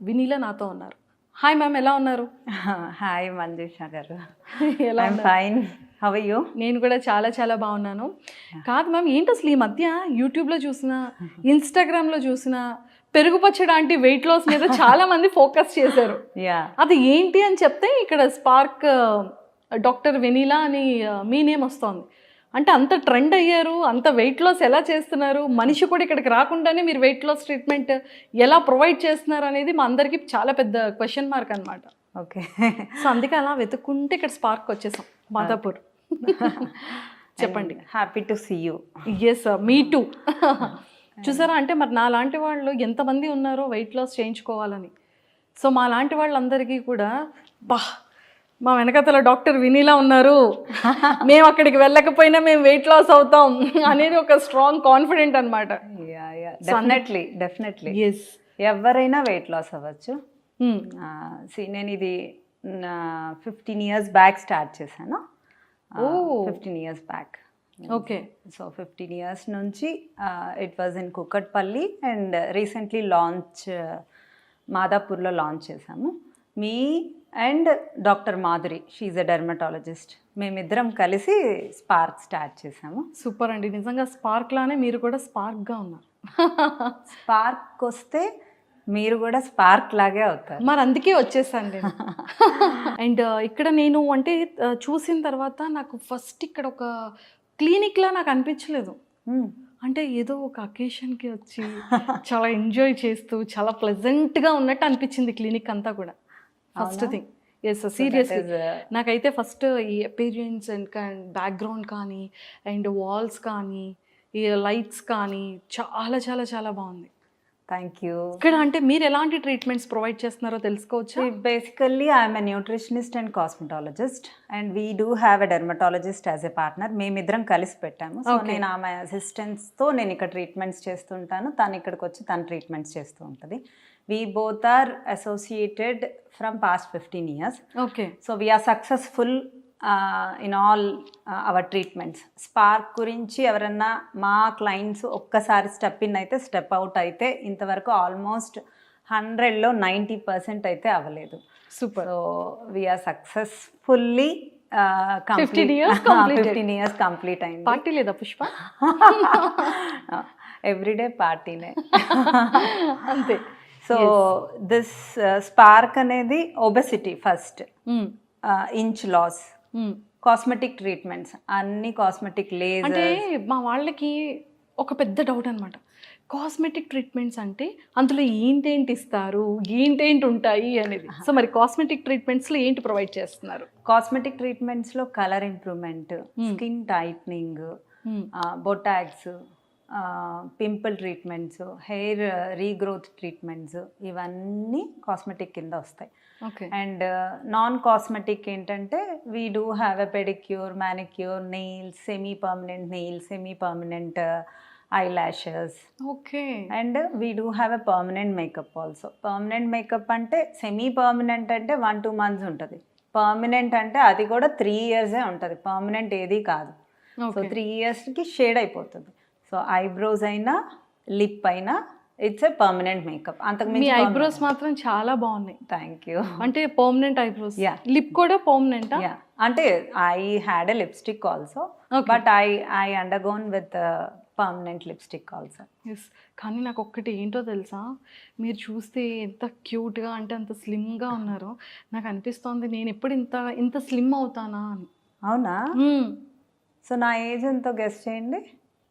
వినీలా నాతో ఉన్నారు. Hi ma'am, ఎలా ఉన్నారు? హాయ్ మంజుష గారు. ఎలా ఐఎమ్ ఉన్నారు? ఫైన్. How are you? నేను కూడా చాలా చాలా బాగున్నాను. కాదు మ్యామ్, ఏంటి అసలు ఈ మధ్య యూట్యూబ్లో చూసినా, ఇన్స్టాగ్రామ్లో చూసినా పెరుగు పచ్చడి అంటే వెయిట్ లాస్ మీద చాలా మంది ఫోకస్ చేశారు. యా, అది ఏంటి అని చెప్తే ఇక్కడ స్పార్క్ డాక్టర్ వెనీలా అని మీ నేమ్ వస్తోంది. అంటే అంత ట్రెండ్ అయ్యారు, అంత వెయిట్ లాస్ ఎలా చేస్తున్నారు, మనిషి కూడా ఇక్కడికి రాకుండానే మీరు వెయిట్ లాస్ ట్రీట్మెంట్ ఎలా ప్రొవైడ్ చేస్తున్నారు అనేది మా అందరికీ చాలా పెద్ద క్వశ్చన్ మార్క్ అనమాట. ఓకే. సో అందుకే అలా వెతుక్కుంటే ఇక్కడ స్పార్క్ వచ్చేసాం, మాదాపూర్. చెప్పండి. Happy to see you. Yes, me too. చూసారా, అంటే మరి నా లాంటి వాళ్ళు ఎంతమంది ఉన్నారో వెయిట్ లాస్ చేయించుకోవాలని. సో మా లాంటి వాళ్ళందరికీ కూడా మా వెనకతల డాక్టర్ వినీలా ఉన్నారు, మేము అక్కడికి వెళ్ళకపోయినా మేము వెయిట్ లాస్ అవుతాం అనేది ఒక స్ట్రాంగ్ కాన్ఫిడెంట్ అనమాట. డెఫినెట్లీ ఎస్, ఎవరైనా వెయిట్ లాస్ అవ్వచ్చు. నేను ఇది 15 years బ్యాక్ స్టార్ట్ చేశాను. 15 years back. Okay. So 15 years నుంచి it was in Kukatpally and recently launch మాదాపూర్లో లాంచ్ చేశాము. Me and doctor Madhuri, she's a dermatologist, మేమిద్దరం కలిసి స్పార్క్ స్టార్ట్ చేసాము. సూపర్ అండి, నిజంగా స్పార్క్ లానే మీరు కూడా స్పార్క్గా ఉన్నారు. స్పార్క్ వస్తే మీరు కూడా స్పార్క్ లాగే అవుతారు. మరి అందుకే వచ్చేసాను నేను. అండ్ ఇక్కడ నేను అంటే చూసిన తర్వాత నాకు ఫస్ట్ ఇక్కడ ఒక క్లినిక్లా నాకు అనిపించలేదు. అంటే ఏదో ఒక అకేషన్కి వచ్చి చాలా ఎంజాయ్ చేస్తూ చాలా ప్లెజెంట్గా ఉన్నట్టు అనిపించింది క్లినిక్ అంతా కూడా. ఫస్ట్ థింగ్, ఎస్ సీరియస్లీ నాకైతే ఫస్ట్ ఈ అపీరియన్స్ అండ్ బ్యాక్గ్రౌండ్ కానీ అండ్ వాల్స్ కానీ ఈ లైట్స్ కానీ చాలా చాలా చాలా బాగుంది. Thank you. ఇక్కడ అంటే మీరు ఎలాంటి ట్రీట్మెంట్స్ ప్రొవైడ్ చేస్తున్నారో తెలుసుకోవచ్చా? Basically I'm a nutritionist and cosmetologist and we do have a dermatologist as a partner. మేమిద్దరం కలిసి పెట్టాము. సో నేను ఆమె అసిస్టెంట్స్తో నేను ఇక్కడ ట్రీట్మెంట్స్ చేస్తుంటాను, తను ఇక్కడికి వచ్చి తను ట్రీట్మెంట్స్ చేస్తూ ఉంటుంది. We both are associated from past 15 years. Okay. So we are successful in all our treatments. Spark గురించి ఎవరన్నా మా క్లయింట్స్ ఒక్కసారి స్టెప్ ఇన్ అయితే స్టెప్ అవుట్ అయితే ఇంతవరకు ఆల్మోస్ట్ 100లో 90% అయితే అవ్వలేదు. Super. So we are successfully 15 years complete అయింది. పార్టీ లేదా పుష్ప? ఎవ్రీడే పార్టీనే. అంతే. సో దిస్ స్పార్క్ అనేది obesity first, inch loss, cosmetic treatments, అన్ని కాస్మెటిక్ లేజర్. అంటే మా వాళ్ళకి ఒక పెద్ద డౌట్ అనమాట, కాస్మెటిక్ ట్రీట్మెంట్స్ అంటే అందులో ఏంటేంటి ఇస్తారు, ఏంటేంటి ఉంటాయి అనేది. సో మరి కాస్మెటిక్ ట్రీట్మెంట్స్లో ఏంటి ప్రొవైడ్ చేస్తున్నారు? కాస్మెటిక్ ట్రీట్మెంట్స్లో colour improvement, skin tightening, Botox, pimple treatments, hair regrowth treatments, ఇవన్నీ కాస్మెటిక్ కింద వస్తాయి. అండ్ నాన్ కాస్మెటిక్ ఏంటంటే we do have a pedicure, manicure, nails, semi permanent nails, semi permanent eye lashes. Okay. And we do have a permanent makeup also. Permanent makeup అంటే semi permanent అంటే 1-2 months ఉంటుంది. Permanent అంటే అది కూడా 3 years ఉంటుంది. Permanent ఏది కాదు. So 3 yearsకి షేడ్ అయిపోతుంది. సో ఐబ్రోస్ అయినా లిప్ అయినా ఇట్స్ ఎ పర్మనెంట్ మేకప్. అంతకు మీ ఐబ్రోస్ మాత్రం చాలా బాగున్నాయి. Thank you. అంటే పర్మనెంట్ ఐబ్రోస్. లిప్ కూడా పర్మనెంట్? అంటే I had a lipstick also, but I undergone with permanent lipstick also. Yes. కానీ నాకు ఒక్కటి ఏంటో తెలుసా, మీరు చూస్తే ఎంత క్యూట్గా అంటే అంత స్లిమ్గా ఉన్నారు. నాకు అనిపిస్తోంది నేను ఎప్పుడు ఇంత స్లిమ్ అవుతానా అని. అవునా? సో నా ఏజ్ ఎంతో గెస్ చేయండి.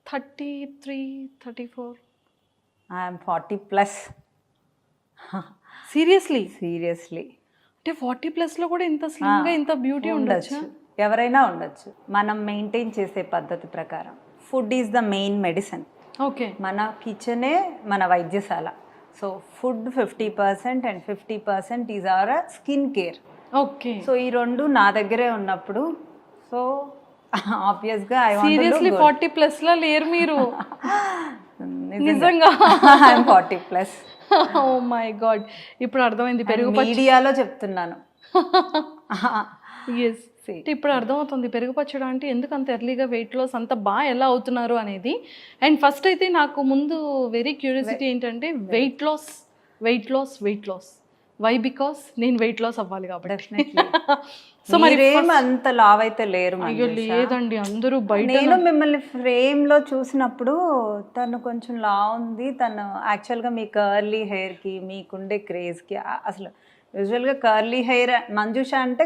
33, 34. ఐఎమ్ 40+. సీరియస్లీ? అంటే 40+లో కూడా ఇంత స్లిమ్గా ఇంత బ్యూటీ ఉండొచ్చు? ఎవరైనా ఉండొచ్చు, మనం మెయింటైన్ చేసే పద్ధతి ప్రకారం. Food is the main medicine. Okay. మన కిచెనే మన వైద్యశాల. So food 50% and 50% is our skin care. Okay. So ఈ రెండు నా దగ్గరే ఉన్నప్పుడు సో ఆబ్వియస్గా సీరియస్లీ 40+లో లేరు మీరు? నిజంగా? ఐఎమ్ 40+. ఓ మై గాడ్, ఇప్పుడు అర్థమైంది. పెరుగు మీడియాలో చెప్తున్నాను. ఎస్, ఇప్పుడు అర్థమవుతుంది పెరుగు పచ్చడి అంటే ఎందుకు అంత ఎర్లీగా వెయిట్ లాస్ అంత బాగా ఎలా అవుతున్నారు అనేది. అండ్ ఫస్ట్ అయితే నాకు ముందు వెరీ క్యూరియాసిటీ ఏంటంటే వెయిట్ లాస్ వై బికాస్ నేను వెయిట్ లాస్ అవ్వాలి కాబట్టి. డెఫినెట్లీ. సో మరి మీరేం అంత లావ్ అయితే లేరు అయ్యో మంజుష. లేదండి, అందరూ బయట నేను మిమ్మల్ని ఫ్రేమ్ లో చూసినప్పుడు తను కొంచెం లా ఉంది. తను యాక్చువల్గా మీ కర్లీ హెయిర్ కి మీకుండే క్రేజ్ కి అసలు యూజువల్గా కర్లీ హెయిర్ మంజుష అంటే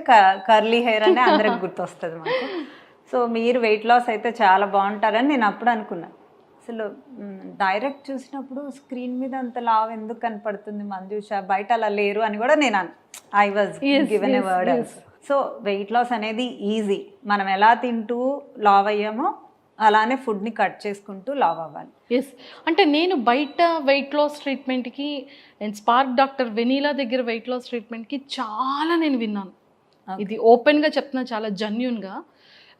కర్లీ హెయిర్ అనే అందరికి గుర్తొస్తుంది మాకు. సో మీరు వెయిట్ లాస్ అయితే చాలా బాగుంటారని నేను అప్పుడు అనుకున్నాను. అసలు డైరెక్ట్ చూసినప్పుడు స్క్రీన్ మీద అంత లావ్ ఎందుకు కనపడుతుంది మంజుష, బయట అలా లేరు అని కూడా నేను I was given a word also. So weight loss అనేది ఈజీ. మనం ఎలా తింటూ లావ్ అయ్యామో అలానే ఫుడ్ని కట్ చేసుకుంటూ లావ్ అవ్వాలి. ఎస్, అంటే నేను బయట వెయిట్ లాస్ ట్రీట్మెంట్కి అండ్ స్పార్క్ డాక్టర్ వెనీలా దగ్గర వెయిట్ లాస్ ట్రీట్మెంట్కి చాలా నేను విన్నాను. ఇది ఓపెన్గా చెప్తున్నా, చాలా జెన్యూన్గా.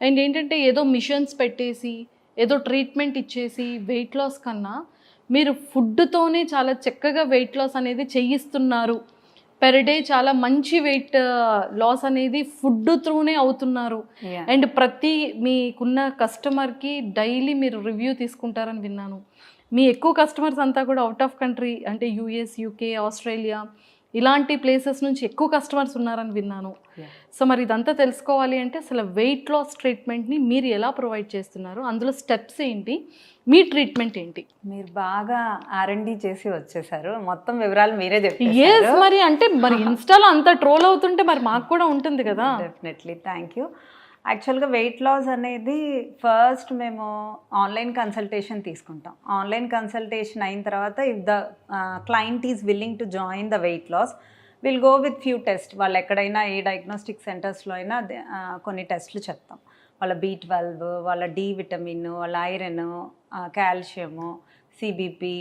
అండ్ ఏంటంటే ఏదో మిషన్స్ పెట్టేసి ఏదో ట్రీట్మెంట్ ఇచ్చేసి వెయిట్ లాస్ కన్నా మీరు ఫుడ్తోనే చాలా చక్కగా వెయిట్ లాస్ అనేది చేయిస్తున్నారు. పెర్ డే చాలా మంచి వెయిట్ లాస్ అనేది ఫుడ్ త్రూనే అవుతున్నారు. అండ్ ప్రతి మీకున్న కస్టమర్కి డైలీ మీరు రివ్యూ తీసుకుంటారని విన్నాను. మీ ఎక్కువ కస్టమర్స్ అంతా కూడా అవుట్ ఆఫ్ కంట్రీ, అంటే యూఎస్, యూకే, ఆస్ట్రేలియా ఇలాంటి ప్లేసెస్ నుంచి ఎక్కువ కస్టమర్స్ ఉన్నారని విన్నాను. సో మరి ఇదంతా తెలుసుకోవాలి అంటే అసలు వెయిట్ లాస్ ట్రీట్మెంట్ని మీరు ఎలా ప్రొవైడ్ చేస్తున్నారు, అందులో స్టెప్స్ ఏంటి, మీ ట్రీట్మెంట్ ఏంటి? మీరు బాగా R&D చేసి వచ్చేసారు, మొత్తం వివరాలు మీరే ఎస్, చెప్పేశారు. మరి అంటే మరి ఇన్స్టాలో అంత ట్రోల్ అవుతుంటే మరి మాకు కూడా ఉంటుంది కదా. Definitely, thank you. యాక్చువల్గా వెయిట్ లాస్ అనేది ఫస్ట్ మేము ఆన్లైన్ కన్సల్టేషన్ తీసుకుంటాం. ఆన్లైన్ కన్సల్టేషన్ అయిన తర్వాత if the client is willing to join the weight loss, will go with few test. వాళ్ళు ఎక్కడైనా ఏ డయాగ్నోస్టిక్ సెంటర్స్లో అయినా కొన్ని టెస్ట్లు చెప్తాం. వాళ్ళ B12, వాళ్ళ D విటమిన్, వాళ్ళ iron, calcium, CBP,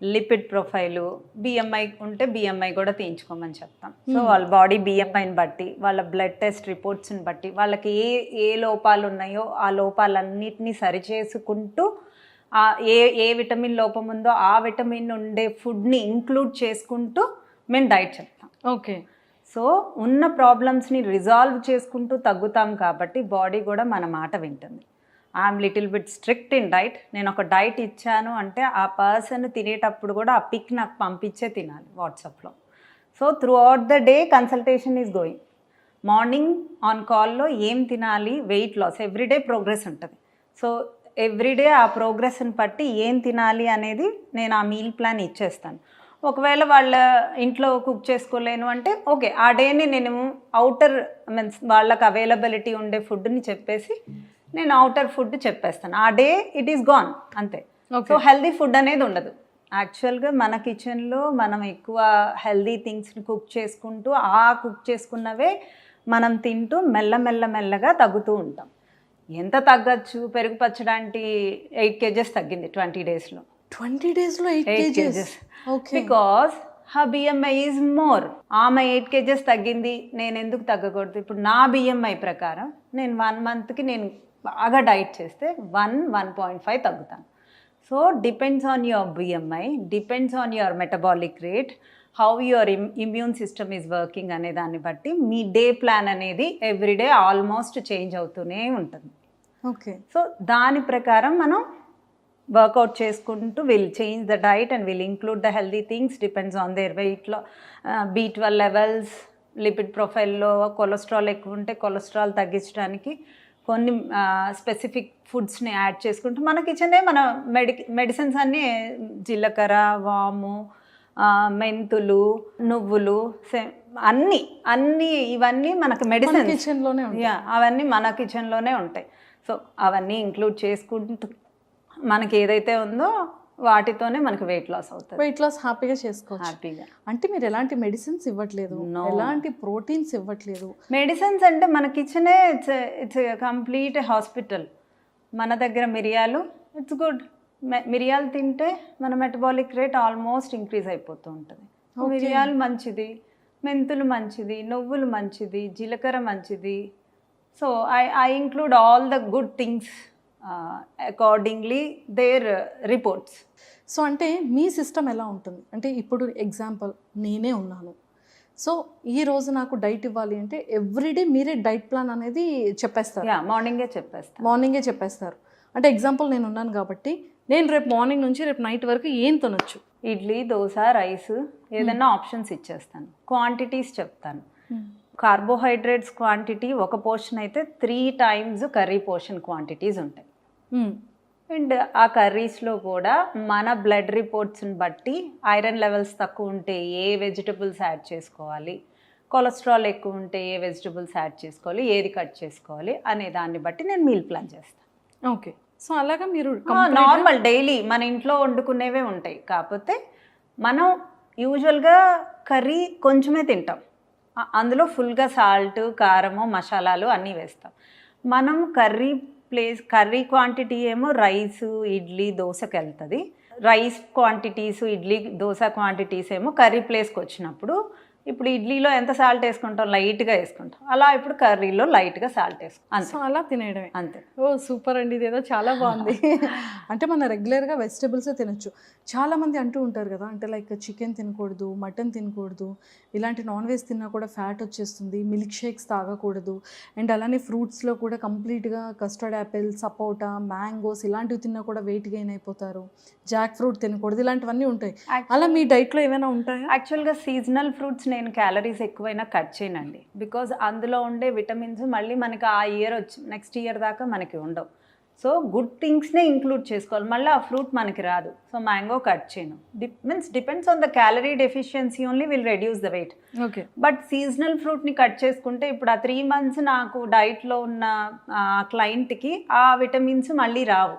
lipid profile, BMI ఉంటే BMI కూడా తీయించుకోమని చెప్తాం. సో వాళ్ళ బాడీ BMIని బట్టి, వాళ్ళ బ్లడ్ టెస్ట్ రిపోర్ట్స్ని బట్టి, వాళ్ళకి ఏ లోపాలు ఉన్నాయో ఆ లోపాలన్నిటినీ సరిచేసుకుంటూ ఏ విటమిన్ లోపం ఉందో ఆ విటమిన్ ఉండే ఫుడ్ని ఇంక్లూడ్ చేసుకుంటూ మేము డైట్ చెప్తాం. ఓకే. సో ఉన్న ప్రాబ్లమ్స్ని రిజాల్వ్ చేసుకుంటూ తగ్గుతాం కాబట్టి బాడీ కూడా మన మాట వింటుంది. I'm little bit strict in diet. నేను ఒక డైట్ ఇచ్చాను అంటే ఆ పర్సన్ తినేటప్పుడు కూడా ఆ పిక్ నాకు పంపించే తినాలి వాట్సాప్లో. So through out the day consultation is going. Morning on కాల్లో ఏం తినాలి, వెయిట్ లాస్ ఎవ్రీడే ప్రోగ్రెస్ ఉంటుంది. సో ఎవ్రీడే ఆ ప్రోగ్రెస్ని బట్టి ఏం తినాలి అనేది నేను ఆ మీల్ ప్లాన్ ఇచ్చేస్తాను. ఒకవేళ వాళ్ళ ఇంట్లో కుక్ చేసుకోలేను అంటే ఓకే, ఆ డేని నేను అవుటర్ మీన్స్ వాళ్ళకి అవైలబిలిటీ ఉండే ఫుడ్ని చెప్పేసి నేను అవుటర్ ఫుడ్ చెప్పేస్తాను. ఆ డే ఇట్ ఈస్ గాన్ అంతే. సో హెల్దీ ఫుడ్ అనేది ఉండదు. యాక్చువల్గా మన కిచెన్లో మనం ఎక్కువ హెల్దీ థింగ్స్ని కుక్ చేసుకుంటూ ఆ కుక్ చేసుకున్నవే మనం తింటూ మెల్లగా తగ్గుతూ ఉంటాం. ఎంత తగ్గచ్చు? పెరుగు పచ్చడానికి 8 kgs తగ్గింది 20 daysలో. 20 daysలో 8 kgs? Okay. Because her BMI is more. ఆమె 8 kgs తగ్గింది, నేను ఎందుకు తగ్గకూడదు? ఇప్పుడు నా BMI ప్రకారం నేను 1 monthకి నేను బాగా డైట్ చేస్తే 1.5 తగ్గుతాను. So depends on your BMI, depends on your metabolic rate, how your immune system is working అనే దాన్ని బట్టి మీ డే ప్లాన్ అనేది ఎవ్రీడే ఆల్మోస్ట్ చేంజ్ అవుతూనే ఉంటుంది. ఓకే. సో దాని ప్రకారం మనం వర్కౌట్ చేసుకుంటూ will change the diet and will include the healthy things depends on their వెయిట్లో, B12 లెవెల్స్, లిపిడ్ ప్రొఫైల్లో కొలెస్ట్రాల్ ఎక్కువ ఉంటే కొలెస్ట్రాల్ తగ్గించడానికి కొన్ని స్పెసిఫిక్ ఫుడ్స్ని యాడ్ చేసుకుంటూ మన కిచెనే మన మెడిసిన్స్ అన్నీ జీలకర్ర, వాము, మెంతులు, నువ్వులు, అన్నీ ఇవన్నీ మనకు మెడిసిన్ కిచెన్లోనే అవన్నీ మన కిచెన్లోనే ఉంటాయి. సో అవన్నీ ఇంక్లూడ్ చేసుకుంటూ మనకి ఏదైతే ఉందో వాటితోనే మనకి వెయిట్ లాస్ అవుతుంది. వెయిట్ లాస్ హ్యాపీగా చేసుకోవచ్చు. హ్యాపీగా. అంటే మీరు ఎలాంటి మెడిసిన్స్ ఇవ్వట్లేదు, ఎలాంటి ప్రోటీన్స్ ఇవ్వట్లేదు. మెడిసిన్స్ అంటే మన కిచెనే ఇట్స్ కంప్లీట్ హాస్పిటల్. మన దగ్గర మిరియాలు, ఇట్స్ గుడ్. మిరియాలు తింటే మన మెటబాలిక్ రేట్ ఆల్మోస్ట్ ఇంక్రీజ్ అయిపోతూ ఉంటుంది. మిరియాలు మంచిది, మెంతులు మంచిది, నువ్వులు మంచిది, జీలకర్ర మంచిది. So I include all the good things accordingly their reports. So అంటే మీ సిస్టమ్ ఎలా ఉంటుంది అంటే ఇప్పుడు ఎగ్జాంపుల్ నేనే ఉన్నాను. సో ఈ రోజు నాకు డైట్ ఇవ్వాలి అంటే ఎవ్రీడే మీరే డైట్ ప్లాన్ అనేది చెప్పేస్తారు. మార్నింగే చెప్పేస్తారు. అంటే ఎగ్జాంపుల్ నేను ఉన్నాను కాబట్టి నేను రేపు మార్నింగ్ నుంచి రేపు నైట్ వరకు ఏం తినొచ్చు? ఇడ్లీ, దోశ, రైస్ ఏదన్నా ఆప్షన్స్ ఇచ్చేస్తాను. క్వాంటిటీస్ చెప్తాను. కార్బోహైడ్రేట్స్ క్వాంటిటీ ఒక పోర్షన్ అయితే 3 times కర్రీ పోర్షన్ క్వాంటిటీస్ ఉంటాయి. అండ్ ఆ కర్రీస్లో కూడా మన బ్లడ్ రిపోర్ట్స్ని బట్టి ఐరన్ లెవెల్స్ తక్కువ ఉంటే ఏ వెజిటబుల్స్ యాడ్ చేసుకోవాలి, కొలెస్ట్రాల్ ఎక్కువ ఉంటే ఏ వెజిటబుల్స్ యాడ్ చేసుకోవాలి, ఏది కట్ చేసుకోవాలి అనే దాన్ని బట్టి నేను మీల్ ప్లాన్ చేస్తాను. ఓకే. సో అలాగా మీరు నార్మల్ డైలీ మన ఇంట్లో వండుకునేవే ఉంటాయి. కాకపోతే మనం యూజువల్గా కర్రీ కొంచెమే తింటాం, అందులో ఫుల్గా సాల్ట్, కారము, మసాలాలు అన్నీ వేస్తాం. మనం కర్రీ క్వాంటిటీ ఏమో రైస్, ఇడ్లీ, దోశకి వెళ్తుంది. Rice quantities, idli, dosa quantities ఏమో కర్రీ ప్లేస్కి వచ్చినప్పుడు ఇప్పుడు ఇడ్లీలో ఎంత సాల్ట్ వేసుకుంటాం, లైట్గా వేసుకుంటాం. అలా ఇప్పుడు కర్రీలో లైట్గా సాల్ట్ వేసుకుంటాం. సో అలా తినేయడమే అంతే. ఓ సూపర్ అండి, ఇదేదో చాలా బాగుంది. అంటే మనం రెగ్యులర్గా వెజిటబుల్సే తినొచ్చు. చాలామంది అంటూ ఉంటారు కదా, అంటే లైక్ చికెన్ తినకూడదు, మటన్ తినకూడదు, ఇలాంటి నాన్ వెజ్ తిన్నా కూడా ఫ్యాట్ వచ్చేస్తుంది, మిల్క్ షేక్స్ తాగకూడదు, అండ్ అలానే ఫ్రూట్స్లో కూడా కంప్లీట్గా కస్టర్డ్ యాపిల్, సపోటా, మ్యాంగోస్ ఇలాంటివి తిన్నా కూడా వెయిట్ గెయిన్ అయిపోతారు, జాక్ ఫ్రూట్ తినకూడదు, ఇలాంటివన్నీ ఉంటాయి. అలా మీ డైట్లో ఏమైనా ఉంటాయా? యాక్చువల్గా సీజనల్ ఫ్రూట్స్ నేను క్యాలరీస్ ఎక్కువైనా కట్ చేయనండి. బికాజ్ అందులో ఉండే విటమిన్స్ మళ్ళీ మనకి ఆ ఇయర్ నెక్స్ట్ ఇయర్ దాకా మనకి ఉండవు. సో గుడ్ థింగ్స్నే ఇంక్లూడ్ చేసుకోవాలి, మళ్ళీ ఆ ఫ్రూట్ మనకి రాదు. సో మ్యాంగో కట్ చేయను. Depends on the calorie deficiency only will reduce the weight. Okay. But seasonal ఫ్రూట్ని కట్ చేసుకుంటే ఇప్పుడు ఆ 3 months నాకు డైట్లో ఉన్న క్లయింట్కి ఆ విటమిన్స్ మళ్ళీ రావు.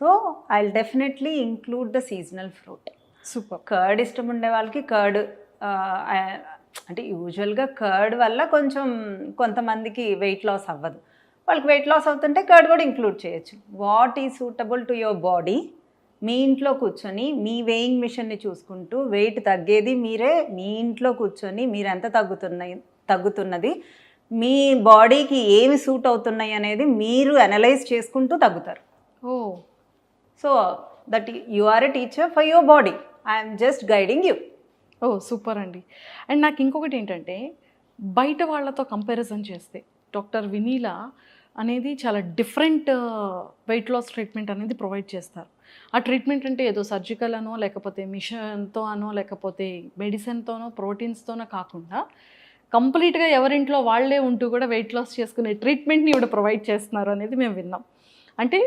So I will definitely include the seasonal fruit. Super. Curd ఇష్టం ఉండే వాళ్ళకి కర్డ్, అంటే యూజువల్గా కర్డ్ వల్ల కొంచెం కొంతమందికి వెయిట్ లాస్ అవ్వదు, వాళ్ళకి వెయిట్ లాస్ అవుతుంటే కర్డ్ కూడా ఇంక్లూడ్ చేయొచ్చు. What is suitable to your body, మీ ఇంట్లో కూర్చొని మీ వేయింగ్ మిషన్ని చూసుకుంటూ వెయిట్ తగ్గేది మీరే, మీ ఇంట్లో కూర్చొని మీరు ఎంత తగ్గుతున్నది, మీ బాడీకి ఏమి సూట్ అవుతున్నాయి అనేది మీరు అనలైజ్ చేసుకుంటూ తగ్గుతారు. ఓ. So that you are a teacher for your body, I'm just guiding you. ఓ సూపర్ అండి. అండ్ నాకు ఇంకొకటి ఏంటంటే, బయట వాళ్ళతో కంపారిజన్ చేస్తే డాక్టర్ వినీలా అనేది చాలా డిఫరెంట్ వెయిట్ లాస్ ట్రీట్మెంట్ అనేది ప్రొవైడ్ చేస్తారు. ఆ ట్రీట్మెంట్ అంటే ఏదో సర్జికల్ అనో, లేకపోతే మిషన్తో అనో, లేకపోతే మెడిసిన్తోనో, ప్రోటీన్స్తోనో కాకుండా కంప్లీట్గా ఎవరింట్లో వాళ్ళే ఉంటూ కూడా వెయిట్ లాస్ చేసుకునే ట్రీట్మెంట్ని ఇవిడ ప్రొవైడ్ చేస్తున్నారు అనేది మేము విన్నాం. అంటే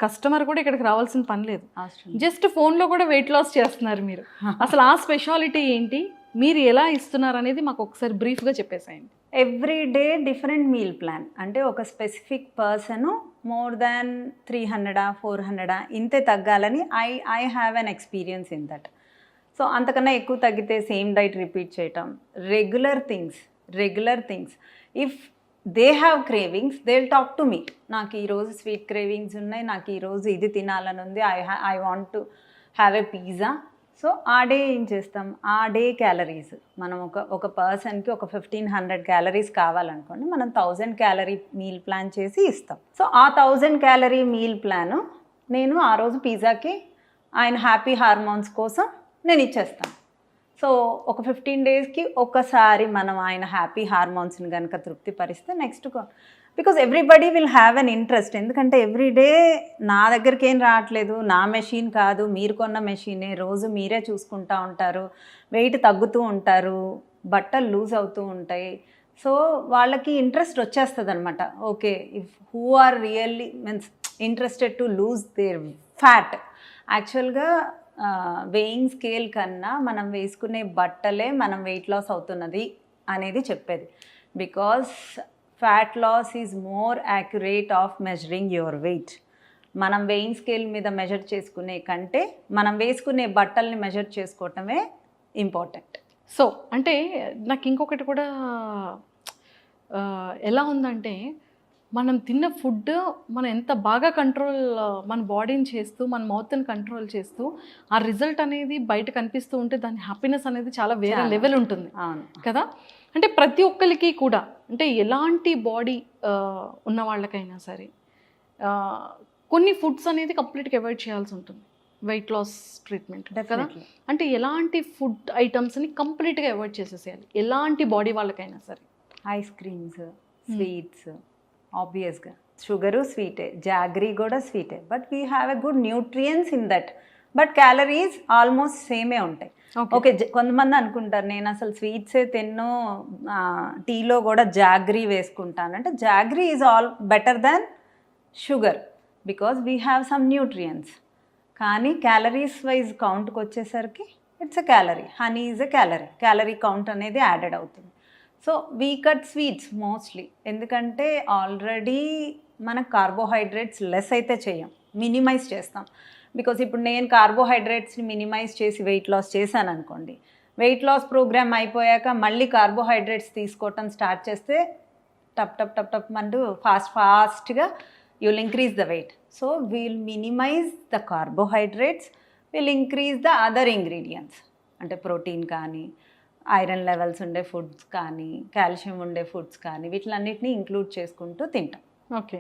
కస్టమర్ కూడా ఇక్కడికి రావాల్సిన పని లేదు, జస్ట్ ఫోన్లో కూడా వెయిట్ లాస్ చేస్తున్నారు మీరు. అసలు ఆ స్పెషాలిటీ ఏంటి, మీరు ఎలా ఇస్తున్నారు అనేది మాకు ఒకసారి బ్రీఫ్గా చెప్పేసేయండి. Every day different meal plan. అంటే ఒక స్పెసిఫిక్ పర్సన్ మోర్ దాన్ 300 400 ఇంతే తగ్గాలని I have an experience in that. So అంతకన్నా ఎక్కువ తగ్గితే సేమ్ డైట్ రిపీట్ చేయటం, regular things. If they have cravings, they will talk to me. నాకు ఈరోజు స్వీట్ క్రేవింగ్స్ ఉన్నాయి, నాకు ఈరోజు ఇది తినాలని ఉంది, I want to have a pizza. So ఆ డే ఏం చేస్తాం, ఆ డే క్యాలరీస్ మనం ఒక పర్సన్కి ఒక 1500 calories కావాలనుకోండి, మనం 1000 calorie మీల్ ప్లాన్ చేసి ఇస్తాం. సో ఆ 1000 calorie మీల్ ప్లాను నేను ఆ రోజు పిజ్జాకి ఆయన హ్యాపీ హార్మోన్స్ కోసం నేను ఇచ్చేస్తాను. సో ఒక 15 daysకి ఒకసారి మనం ఆయన హ్యాపీ హార్మోన్స్ని కనుక తృప్తిపరిస్తే next, because everybody will have an interest. ఎందుకంటే ఎవ్రీడే నా దగ్గరికి ఏం రావట్లేదు, నా మెషిన్ కాదు, మీరు కొన్న మెషినే, రోజు మీరే చూసుకుంటూ ఉంటారు, వెయిట్ తగ్గుతూ ఉంటారు, బట్టలు లూజ్ అవుతూ ఉంటాయి. సో వాళ్ళకి ఇంట్రెస్ట్ వచ్చేస్తుంది అనమాట. Okay, if who are really means interested to lose their fat. యాక్చువల్గా వెయింగ్ స్కేల్ కన్నా మనం వేసుకునే బట్టలే మనం వెయిట్ లాస్ అవుతున్నది అనేది చెప్పేది. Because fat loss is more accurate of measuring your weight. మనం వెయింగ్ స్కేల్ మీద మెజర్ చేసుకునే కంటే మనం వేసుకునే బట్టల్ని మెజర్ చేసుకోవటమే ఇంపార్టెంట్. సో అంటే నాకు ఇంకొకటి కూడా ఎలా ఉందంటే, మనం తిన్న ఫుడ్ మనం ఎంత బాగా కంట్రోల్ మన బాడీని చేస్తూ, మన మౌత్ని కంట్రోల్ చేస్తూ, ఆ రిజల్ట్ అనేది బయట కనిపిస్తూ ఉంటే దాని హ్యాపీనెస్ అనేది చాలా వేరే లెవెల్ ఉంటుంది కదా. అంటే ప్రతి ఒక్కరికి కూడా, అంటే ఎలాంటి బాడీ ఉన్న వాళ్ళకైనా సరే కొన్ని ఫుడ్స్ అనేది కంప్లీట్గా అవాయిడ్ చేయాల్సి ఉంటుంది వెయిట్ లాస్ ట్రీట్మెంట్ కదా. అంటే ఎలాంటి ఫుడ్ ఐటమ్స్ని కంప్లీట్గా అవాయిడ్ చేసేసేయాలి ఎలాంటి బాడీ వాళ్ళకైనా సరే? ఐస్ క్రీమ్స్, స్వీట్స్ ఆబ్వియస్గా, షుగరు స్వీటే, జాగ్రీ కూడా స్వీటే, but we have a good nutrients in that. But calories almost సేమే ఉంటాయి. ఓకే, కొంతమంది అనుకుంటారు నేను అసలు స్వీట్సే తిన్నో, టీలో కూడా జాగ్రీ వేసుకుంటాను అంటే jaggery is all better than sugar because we have some nutrients. కానీ క్యాలరీస్ వైజ్ కౌంట్కి వచ్చేసరికి it's a calorie, honey is a calorie, calorie count అనేది యాడెడ్ అవుతుంది. So we cut sweets mostly, ఎందుకంటే ఆల్రెడీ మనకు కార్బోహైడ్రేట్స్ లెస్ అయితే చేయం, minimise చేస్తాం. Because ఇప్పుడు నేను కార్బోహైడ్రేట్స్ని మినిమైజ్ చేసి వెయిట్ లాస్ చేశాను అనుకోండి, వెయిట్ లాస్ ప్రోగ్రామ్ అయిపోయాక మళ్ళీ కార్బోహైడ్రేట్స్ తీసుకోవటం స్టార్ట్ చేస్తే టప్ టప్ టప్ టప్ అంటూ ఫాస్ట్గా you'll increase the weight. So we'll minimize the carbohydrates, we'll increase the other ingredients. అంటే ప్రోటీన్ కానీ, ఐరన్ లెవెల్స్ ఉండే ఫుడ్స్ కానీ, కాల్షియం ఉండే ఫుడ్స్ కానీ, వీటిలన్నిటిని ఇంక్లూడ్ చేసుకుంటూ తింటాం. Okay.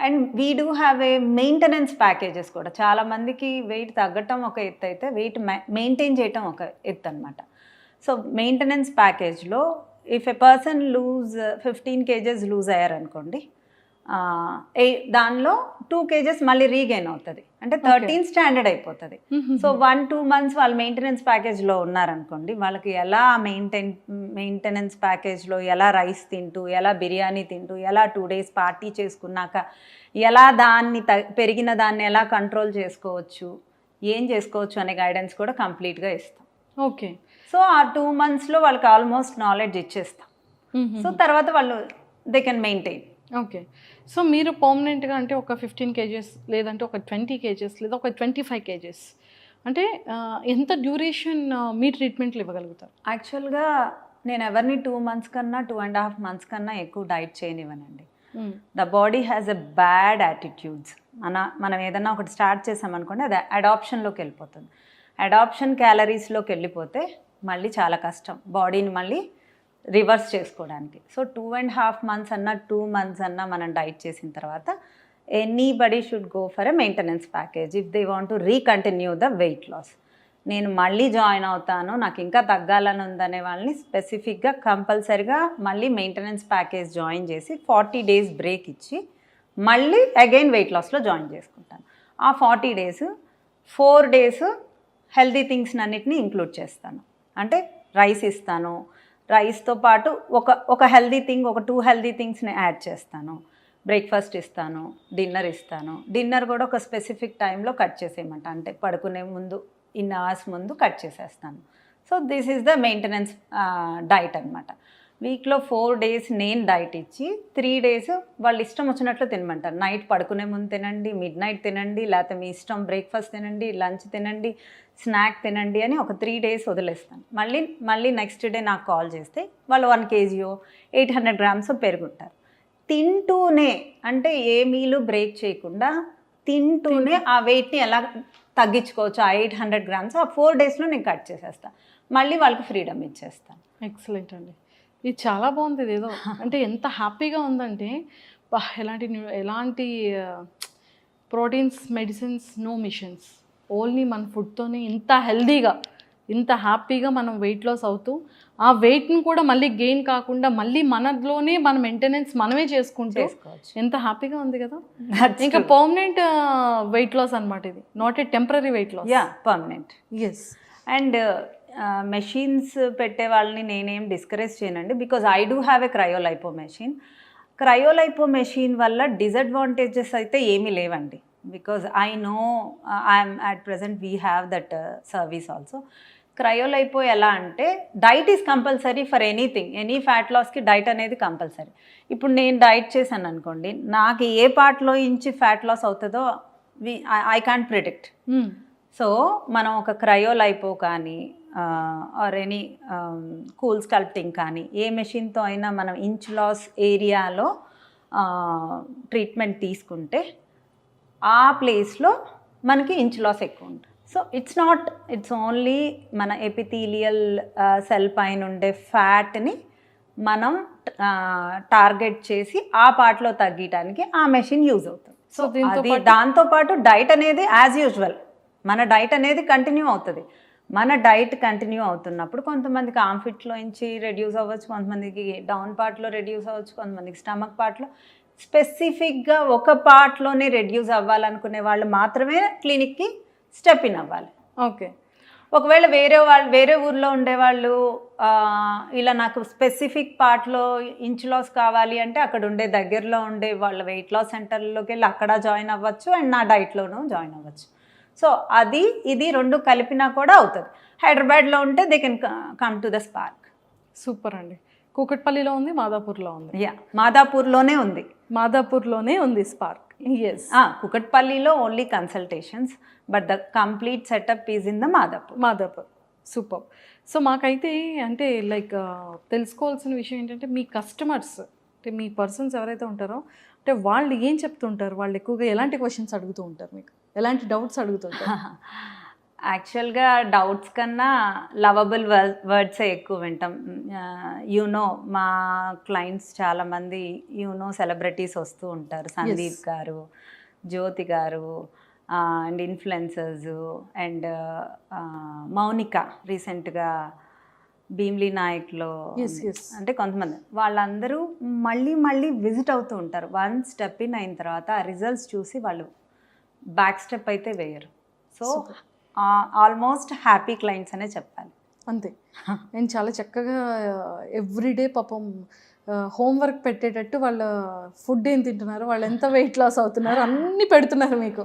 And we do have a maintenance packages కూడా. చాలామందికి వెయిట్ తగ్గటం ఒక ఎత్తు అయితే వెయిట్ మెయింటైన్ చేయటం ఒక ఎత్తు అనమాట. సో మెయింటెనెన్స్ ప్యాకేజ్లో if a person lose 15 kgs lose అయ్యారనుకోండి, దానిలో 2 kgs మళ్ళీ రీగెయిన్ అవుతుంది, అంటే 13 స్టాండర్డ్ అయిపోతుంది. సో 1-2 months వాళ్ళు మెయింటెనెన్స్ ప్యాకేజ్లో ఉన్నారనుకోండి, వాళ్ళకి ఎలా మెయింటెనెన్స్ ప్యాకేజ్లో ఎలా రైస్ తింటూ, ఎలా బిర్యానీ తింటూ, ఎలా 2 days పార్టీ చేసుకున్నాక ఎలా దాన్ని పెరిగిన దాన్ని ఎలా కంట్రోల్ చేసుకోవచ్చు, ఏం చేసుకోవచ్చు అనే గైడెన్స్ కూడా కంప్లీట్గా ఇస్తాం. ఓకే. సో ఆ 2 monthsలో వాళ్ళకి ఆల్మోస్ట్ నాలెడ్జ్ ఇచ్చేస్తాం. సో తర్వాత వాళ్ళు they can maintain. Okay. So మీరు పర్మనెంట్గా అంటే ఒక 15 kgs లేదంటే ఒక 20 kgs లేదా ఒక 25 kgs అంటే ఎంత డ్యూరేషన్ మీ ట్రీట్మెంట్లు ఇవ్వగలుగుతారు? యాక్చువల్గా నేను ఎవరిని 2 months కన్నా 2.5 months కన్నా ఎక్కువ డైట్ చేయనివ్వనండి. The body has a bad attitudes. మనం ఏదన్నా ఒకటి స్టార్ట్ చేసామనుకోండి, అది అడాప్షన్లోకి వెళ్ళిపోతుంది. అడాప్షన్ క్యాలరీస్లోకి వెళ్ళిపోతే మళ్ళీ చాలా కష్టం బాడీని మళ్ళీ రివర్స్ చేసుకోవడానికి. సో 2.5 months అన్నా 2 months అన్నా మనం డైట్ చేసిన తర్వాత anybody should go for a maintenance package if they want to recontinue the weight loss. నేను మళ్ళీ జాయిన్ అవుతాను, నాకు ఇంకా తగ్గాలని ఉందనే వాళ్ళని స్పెసిఫిక్గా కంపల్సరిగా మళ్ళీ మెయింటెనెన్స్ ప్యాకేజ్ జాయిన్ చేసి 40 days బ్రేక్ ఇచ్చి మళ్ళీ అగైన్ వెయిట్ లాస్లో జాయిన్ చేసుకుంటాను. ఆ 40 days 4 days హెల్దీ థింగ్స్ అన్నిటిని ఇంక్లూడ్ చేస్తాను. అంటే రైస్ ఇస్తాను, రైస్తో పాటు ఒక హెల్దీ థింగ్, ఒక 2 healthy thingsని యాడ్ చేస్తాను. బ్రేక్ఫాస్ట్ ఇస్తాను, డిన్నర్ ఇస్తాను. డిన్నర్ కూడా ఒక స్పెసిఫిక్ టైంలో కట్ చేసేయమంట, అంటే పడుకునే ముందు ఇన్ అవర్స్ ముందు కట్ చేసేస్తాను. So this is the maintenance diet అనమాట. వీక్లో 4 days నేను డైట్ ఇచ్చి 3 days వాళ్ళు ఇష్టం వచ్చినట్లు తినమంటారు. నైట్ పడుకునే ముందు తినండి, మిడ్ నైట్ తినండి, లేకపోతే మీ ఇష్టం బ్రేక్ఫాస్ట్ తినండి, లంచ్ తినండి, స్నాక్ తినండి అని ఒక 3 days వదిలేస్తాను. మళ్ళీ నెక్స్ట్ డే నాకు కాల్ చేస్తే వాళ్ళు 1 kg 800 grams పెరుగుంటారు. తింటూనే, అంటే ఏ మీలు బ్రేక్ చేయకుండా తింటూనే ఆ వెయిట్ని ఎలా తగ్గించుకోవచ్చు, ఆ 800 grams ఆ 4 daysలో నేను కట్ చేసేస్తాను. మళ్ళీ వాళ్ళకి ఫ్రీడమ్ ఇచ్చేస్తాను. ఎక్సలెంట్ అండి, ఇది చాలా బాగుంది. ఏదో అంటే ఎంత హ్యాపీగా ఉందంటే, ఎలాంటి proteins, medicines, no machines, only మన ఫుడ్తోనే ఇంత హెల్దీగా, ఇంత హ్యాపీగా మనం వెయిట్ లాస్ అవుతూ ఆ వెయిట్ని కూడా మళ్ళీ గెయిన్ కాకుండా మళ్ళీ మనలోనే మన మెయింటెనెన్స్ మనమే చేసుకుంటూ ఎంత హ్యాపీగా ఉంది కదా. ఇంకా పర్మనెంట్ వెయిట్ లాస్ అనమాట ఇది, not a temporary weight loss. Yeah, permanent. Yes. And machines పెట్టే వాళ్ళని నేనేం డిస్కరేజ్ చేయనండి, because I do have a cryolipo machine. Cryolipo machine వల్ల డిసడ్వాంటేజెస్ అయితే ఏమీ లేవండి, because I know I'm at present we have that service also. Cryolipo ఎలా అంటే diet is compulsory for anything, any fat లాస్కి డైట్ అనేది compulsory. ఇప్పుడు నేను డైట్ చేశాను అనుకోండి, నాకు ఏ పార్ట్లో ఇంచి ఫ్యాట్ లాస్ అవుతుందో ఐ కాంట్ ప్రిడిక్ట్. సో మనం ఒక క్రయోలైపో కానీ ఆర్ ఎనీ కూల్ స్కల్ప్టింగ్ కానీ ఏ మెషిన్తో అయినా మనం ఇంచ్ లాస్ ఏరియాలో ట్రీట్మెంట్ తీసుకుంటే ఆ ప్లేస్లో మనకి ఇంచ్ లాస్ ఎక్కువ ఉంటుంది. సో ఇట్స్ ఓన్లీ మన ఎపిథీలియల్ సెల్ పైన ఉండే ఫ్యాట్ని మనం టార్గెట్ చేసి ఆ పార్ట్లో తగ్గడానికి ఆ మెషిన్ యూజ్ అవుతుంది. సో దాంతోపాటు డైట్ అనేది యాజ్ యూజువల్ మన డైట్ అనేది కంటిన్యూ అవుతుంది. మన డైట్ కంటిన్యూ అవుతున్నప్పుడు కొంతమందికి ఆర్మ్ ఫిట్లో నుంచి రెడ్యూస్ అవ్వచ్చు, కొంతమందికి డౌన్ పార్ట్లో రెడ్యూస్ అవ్వచ్చు, కొంతమందికి స్టమక్ పార్ట్లో. స్పెసిఫిక్గా ఒక పార్ట్లోనే రెడ్యూస్ అవ్వాలనుకునే వాళ్ళు మాత్రమే క్లినిక్కి స్టెప్ ఇన్ అవ్వాలి. ఓకే. ఒకవేళ వేరే ఊర్లో ఉండేవాళ్ళు ఇలా నాకు స్పెసిఫిక్ పార్ట్లో ఇంచ్ లాస్ కావాలి అంటే అక్కడ ఉండే దగ్గరలో ఉండే వాళ్ళ వెయిట్ లాస్ సెంటర్లోకి వెళ్ళి అక్కడ జాయిన్ అవ్వచ్చు అండ్ నా డైట్లోనూ జాయిన్ అవ్వచ్చు. సో అది ఇది రెండు కలిపినా కూడా అవుతుంది. హైదరాబాద్లో ఉంటే they can come to the Spark. Super అండి. కూకట్పల్లిలో ఉంది, మాదాపూర్లో ఉంది. మాదాపూర్లోనే ఉంది స్పార్క్. ఎస్. కూకట్పల్లిలో only consultations, but the complete setup is in the Madhapur. Super. So మాకైతే అంటే లైక్ తెలుసుకోవాల్సిన విషయం ఏంటంటే మీ కస్టమర్స్ అంటే మీ పర్సన్స్ ఎవరైతే ఉంటారో అంటే వాళ్ళు ఏం చెప్తుంటారు, వాళ్ళు ఎక్కువగా ఎలాంటి క్వశ్చన్స్ అడుగుతూ ఉంటారు, మీకు ఎలాంటి డౌట్స్ అడుగుతుంటారు? యాక్చువల్గా డౌట్స్ కన్నా లవబుల్ వర్డ్సే ఎక్కువ వింటాం. మా క్లయింట్స్ చాలామంది సెలబ్రిటీస్ వస్తూ ఉంటారు. సందీప్ గారు, జ్యోతి గారు అండ్ ఇన్ఫ్లుయెన్సర్స్ అండ్ మౌనిక రీసెంట్గా భీమ్లీ నాయక్లో అంటే కొంతమంది వాళ్ళందరూ మళ్ళీ విజిట్ అవుతూ ఉంటారు. వన్ స్టెప్ ఇన్ అయిన తర్వాత ఆ రిజల్ట్స్ చూసి వాళ్ళు బ్యాక్ స్టెప్ అయితే వేయరు. సో ఆల్మోస్ట్ హ్యాపీ క్లయింట్స్ అనే చెప్పాలి. అంతే. నేను చాలా చక్కగా ఎవ్రీడే పాపం హోంవర్క్ పెట్టేటట్టు వాళ్ళ ఫుడ్ ఏం తింటున్నారు, వాళ్ళు ఎంత వెయిట్ లాస్ అవుతున్నారు అన్నీ పెడుతున్నారు మీకు.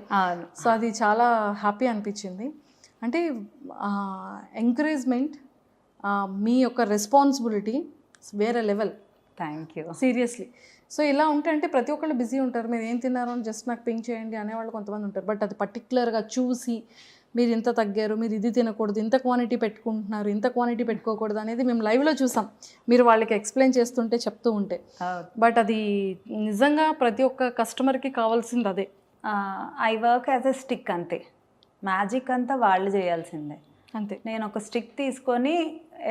సో అది చాలా హ్యాపీ అనిపించింది. అంటే ఎంకరేజ్మెంట్, మీ యొక్క రెస్పాన్సిబిలిటీ వేరే level. Thank you. Seriously. So ఇలా ఉంటే అంటే ప్రతి ఒక్కళ్ళు బిజీ ఉంటారు, మీరు ఏం తిన్నారో అని జస్ట్ నాకు పింక్ చేయండి అనేవాళ్ళు కొంతమంది ఉంటారు. బట్ అది పర్టికులర్గా చూసి మీరు ఇంత తగ్గారు, మీరు ఇది తినకూడదు, ఇంత క్వాంటిటీ పెట్టుకుంటున్నారు, ఇంత క్వాంటిటీ పెట్టుకోకూడదు అనేది మేము లైవ్లో చూసాం, మీరు వాళ్ళకి ఎక్స్ప్లెయిన్ చేస్తుంటే చెప్తూ ఉంటే. బట్ అది నిజంగా ప్రతి ఒక్క కస్టమర్కి కావాల్సింది అదే. I work as a stick, అంతే. మ్యాజిక్ అంతా వాళ్ళు చేయాల్సిందే. అంతే. నేను ఒక స్టిక్ తీసుకొని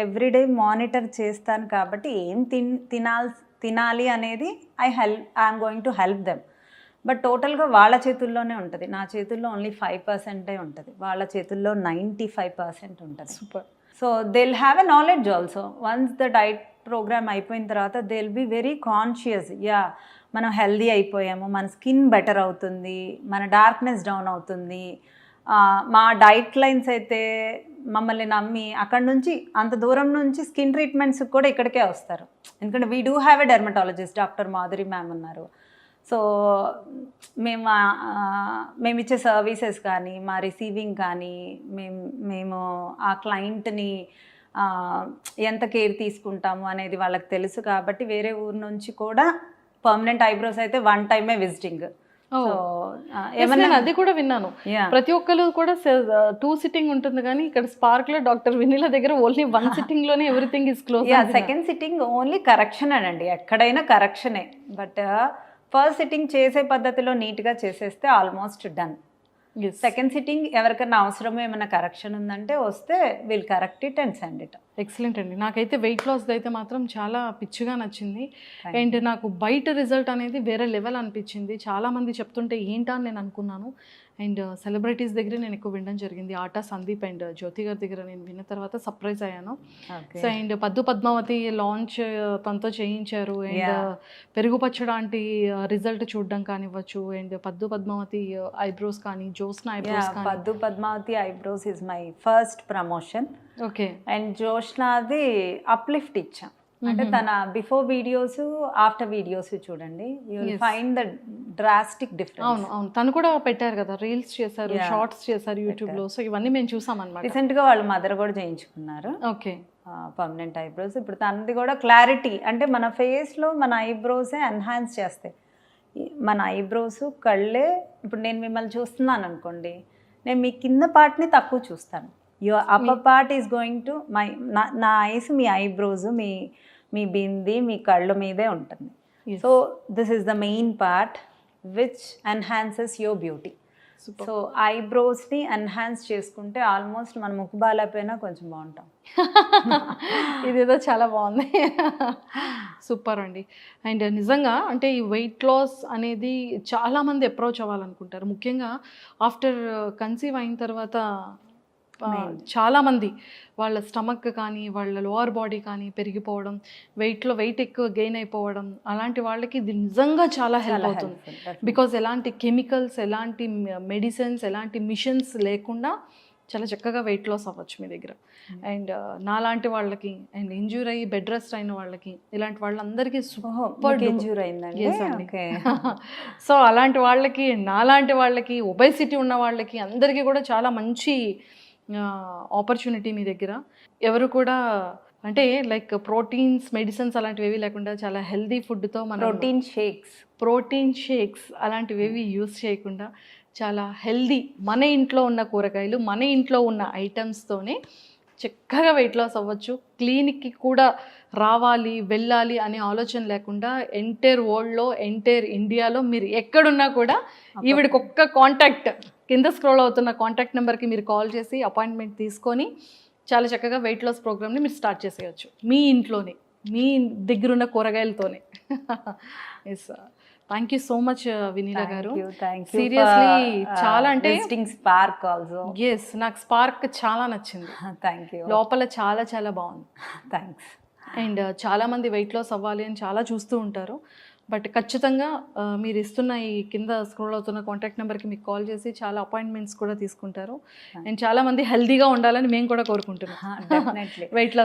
ఎవ్రీడే మానిటర్ చేస్తాను కాబట్టి ఏం తినాలి అనేది I'm going to help them. But టోటల్గా వాళ్ళ చేతుల్లోనే ఉంటుంది. నా చేతుల్లో ఓన్లీ 5% ఉంటుంది, వాళ్ళ చేతుల్లో 95% ఉంటుంది. Super. So they will have a knowledge also. Once the diet program అయిపోయిన తర్వాత they will be very conscious. మనం హెల్దీ అయిపోయాము, మన స్కిన్ బెటర్ అవుతుంది, మన డార్క్నెస్ డౌన్ అవుతుంది. మా డైట్ లైన్స్ అయితే మమ్మల్ని నమ్మి అక్కడ నుంచి అంత దూరం నుంచి స్కిన్ ట్రీట్మెంట్స్కి కూడా ఇక్కడికే వస్తారు. ఎందుకంటే we do have a dermatologist, doctor Madhuri ma'am ఉన్నారు. సో మేము ఇచ్చే సర్వీసెస్ కానీ, మా రిసీవింగ్ కానీ, మేము ఆ క్లయింట్ని ఎంత కేర్ తీసుకుంటాము అనేది వాళ్ళకి తెలుసు. కాబట్టి వేరే ఊరు నుంచి కూడా పర్మనెంట్ ఐబ్రోస్ అయితే 1 టైమే విజిటింగ్. అది కూడా విన్నాను. ప్రతి ఒక్కరు కూడా 2 సిట్టింగ్ ఉంటుంది, కానీ ఇక్కడ స్పార్క్ లో డాక్టర్ వినీల దగ్గర ఓన్లీ 1 సిట్టింగ్ లోనే everything is close. Second sitting only correction అనండి, ఎక్కడైనా కరెక్షనే. బట్ ఫస్ట్ సిట్టింగ్ చేసే పద్ధతిలో నీట్గా చేసేస్తే ఆల్మోస్ట్ డన్. సెకండ్ సిట్టింగ్ ఎవరికైనా అవసరమో ఏమైనా కరెక్షన్ ఉందంటే వస్తే will correct it and send it. Excellent అండి. నాకైతే వెయిట్ లాస్ అయితే మాత్రం చాలా పిచ్చిగా నచ్చింది. అండ్ నాకు బయట రిజల్ట్ అనేది వేరే లెవెల్ అనిపించింది. చాలామంది చెప్తుంటే ఏంటా అని నేను అనుకున్నాను. అండ్ సెలబ్రిటీస్ దగ్గర నేను ఎక్కువ వినడం జరిగింది. ఆటా సందీప్ అండ్ జ్యోతి గారి దగ్గర నేను విన్న తర్వాత సర్ప్రైజ్ అయ్యాను. సో అండ్ పద్దు పద్మావతి లాంచ్ తనతో చేయించారు. అండ్ పెరుగు పచ్చడాంటి రిజల్ట్ చూడడం కానివ్వచ్చు. అండ్ పద్దు పద్మావతి ఐబ్రోస్ కానీ, జోష్నా ఐబ్రోస్ కానీ. Paddu Padmavathi eyebrows is my first promotion. Okay. And జోష్నాది అప్లిఫ్ట్ ఇచ్చాం. అంటే తన బిఫోర్ వీడియోస్, ఆఫ్టర్ వీడియోస్ చూడండి, you will find the drastic difference. అవును, తను కూడా పెట్టారు కదా, రీల్స్ చేశారు, షార్ట్స్ చేశారు యూట్యూబ్ లో. సో ఇవన్నీ మేము చూసాం అన్నమాట. రీసెంట్ గా వాళ్ళ మదర్ కూడా చేయించుకున్నారు. ఓకే. Permanent eyebrows. ఇప్పుడు తనది కూడా క్లారిటీ, అంటే మన ఫేస్ లో మన ఐబ్రోసే ఎన్హాన్స్ చేస్తాయి. మన ఐబ్రోస్ కళ్ళే. ఇప్పుడు నేను మిమ్మల్ని చూస్తున్నాను అనుకోండి, నేను మీ కింద పార్ట్ని తక్కువ చూస్తాను. Your upper part is going to నా ఐస్, మీ ఐబ్రోస్, మీ బింది మీ కళ్ళ మీదే ఉంటుంది. So this is the main part which enhances your beauty. So ఐబ్రోస్ని ఎన్హాన్స్ చేసుకుంటే ఆల్మోస్ట్ మన ముక్కు బాగాలేకపోయినా కొంచెం బాగుంటాం. ఇదేదో చాలా బాగుంది. సూపర్ అండి. అండ్ నిజంగా అంటే ఈ వెయిట్ లాస్ అనేది చాలామంది అప్రోచ్ అవ్వాలనుకుంటారు. ముఖ్యంగా ఆఫ్టర్ కన్సీవ్ అయిన తర్వాత చాలామంది వాళ్ళ స్టమక్ కానీ వాళ్ళ లోవర్ బాడీ కానీ పెరిగిపోవడం, వెయిట్ ఎక్కువ గెయిన్ అయిపోవడం, అలాంటి వాళ్ళకి ఇది నిజంగా చాలా హెల్ప్ అవుతుంది. బికాజ్ ఎలాంటి కెమికల్స్, ఎలాంటి మెడిసిన్స్, ఎలాంటి మిషన్స్ లేకుండా చాలా చక్కగా వెయిట్ లాస్ అవ్వచ్చు మీ దగ్గర. అండ్ నాలాంటి వాళ్ళకి, అండ్ ఇంజ్యూర్ అయ్యి బెడ్ రెస్ట్ అయిన వాళ్ళకి, ఇలాంటి వాళ్ళందరికీ సూపర్ ఇంజ్యూర్ అయిందండి. సో అలాంటి వాళ్ళకి, నాలాంటి వాళ్ళకి, ఒబేసిటీ ఉన్న వాళ్ళకి అందరికీ కూడా చాలా మంచి ఆపర్చునిటీ మీ దగ్గర. ఎవరు కూడా అంటే లైక్ ప్రోటీన్స్, మెడిసిన్స్ అలాంటివి ఏవి లేకుండా చాలా హెల్దీ ఫుడ్తో మన ప్రోటీన్ షేక్స్ అలాంటివి ఏవి యూస్ చేయకుండా చాలా హెల్దీ మన ఇంట్లో ఉన్న కూరగాయలు, మన ఇంట్లో ఉన్న ఐటమ్స్తోనే చక్కగా వెయిట్ లాస్ అవ్వచ్చు. క్లినిక్కి కూడా రావాలి, వెళ్ళాలి అనే ఆలోచన లేకుండా ఎంటైర్ వరల్డ్లో, ఎంటైర్ ఇండియాలో మీరు ఎక్కడున్నా కూడా ఈవిడికి ఒక్క కాంటాక్ట్, కింద స్క్రోల్ అవుతున్న కాంటాక్ట్ నెంబర్కి మీరు కాల్ చేసి అపాయింట్మెంట్ తీసుకొని చాలా చక్కగా వెయిట్ లాస్ ప్రోగ్రామ్ని మీరు స్టార్ట్ చేసేయచ్చు మీ ఇంట్లోనే, మీ దగ్గరున్న కూరగాయలతోనే. Yes, thank you so much Vinila garu. Seriously చాలా అంటే స్పార్క్ ఆల్సో. ఎస్, నాకు స్పార్క్ చాలా నచ్చింది. Thank you. లోపల చాలా చాలా బాగుంది. థ్యాంక్స్. అండ్ చాలామంది వెయిట్ లాస్ అవ్వాలి అని చాలా చూస్తూ ఉంటారు. బట్ ఖచ్చితంగా మీరు ఇస్తున్న ఈ కింద స్క్రోల్ అవుతున్న కాంటాక్ట్ నెంబర్కి మీకు కాల్ చేసి చాలా అపాయింట్మెంట్స్ కూడా తీసుకుంటారు. అండ్ చాలామంది హెల్తీగా ఉండాలని మేము కూడా కోరుకుంటున్నాం. డెఫినెట్లీ వెయిట్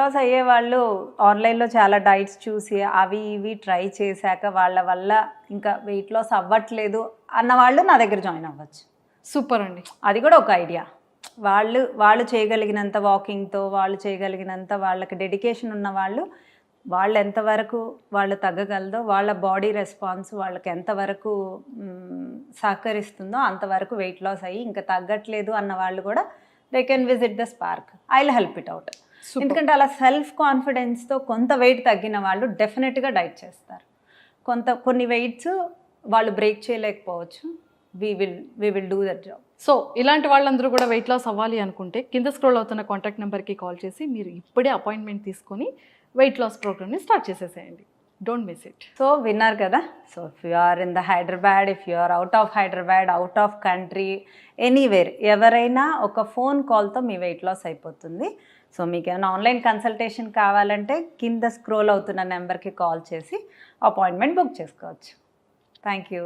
లాస్ అయ్యే వాళ్ళు ఆన్లైన్లో చాలా డైట్స్ చూసి అవి ఇవి ట్రై చేశాక వాళ్ళ వల్ల ఇంకా వెయిట్ లాస్ అవ్వట్లేదు అన్న వాళ్ళు నా దగ్గర జాయిన్ అవ్వచ్చు. సూపర్ అండి. అది కూడా ఒక ఐడియా. వాళ్ళు చేయగలిగినంత వాకింగ్తో, వాళ్ళు చేయగలిగినంత వాళ్ళకి డెడికేషన్ ఉన్న వాళ్ళు ఎంతవరకు వాళ్ళు తగ్గగలదో, వాళ్ళ బాడీ రెస్పాన్స్ వాళ్ళకి ఎంతవరకు సహకరిస్తుందో అంతవరకు వెయిట్ లాస్ అయ్యి ఇంకా తగ్గట్లేదు అన్న వాళ్ళు కూడా they can visit the spark. I will help it out. ఎందుకంటే అలా సెల్ఫ్ కాన్ఫిడెన్స్తో కొంత వెయిట్ తగ్గిన వాళ్ళు డెఫినెట్గా డైట్ చేస్తారు. కొన్ని వెయిట్స్ వాళ్ళు బ్రేక్ చేయలేకపోవచ్చు. we will do that job. So ఇలాంటి వాళ్ళందరూ కూడా వెయిట్ లాస్ అవ్వాలి అనుకుంటే కింద స్క్రోల్ అవుతున్న కాంటాక్ట్ నెంబర్కి కాల్ చేసి మీరు ఇప్పుడే అపాయింట్మెంట్ తీసుకొని వెయిట్ లాస్ ప్రోగ్రామ్ని స్టార్ట్ చేసేసేయండి. Don't miss it. సో విన్నారు కదా. So if you are in the Hyderabad, if you are out of Hyderabad, out of country, anywhere, ఎవరైనా ఒక ఫోన్ కాల్తో మీ వెయిట్ లాస్ అయిపోతుంది. సో మీకు ఏమైనా ఆన్లైన్ కన్సల్టేషన్ కావాలంటే కింద స్క్రోల్ అవుతున్న నెంబర్కి కాల్ చేసి అపాయింట్మెంట్ బుక్ చేసుకోవచ్చు. Thank you.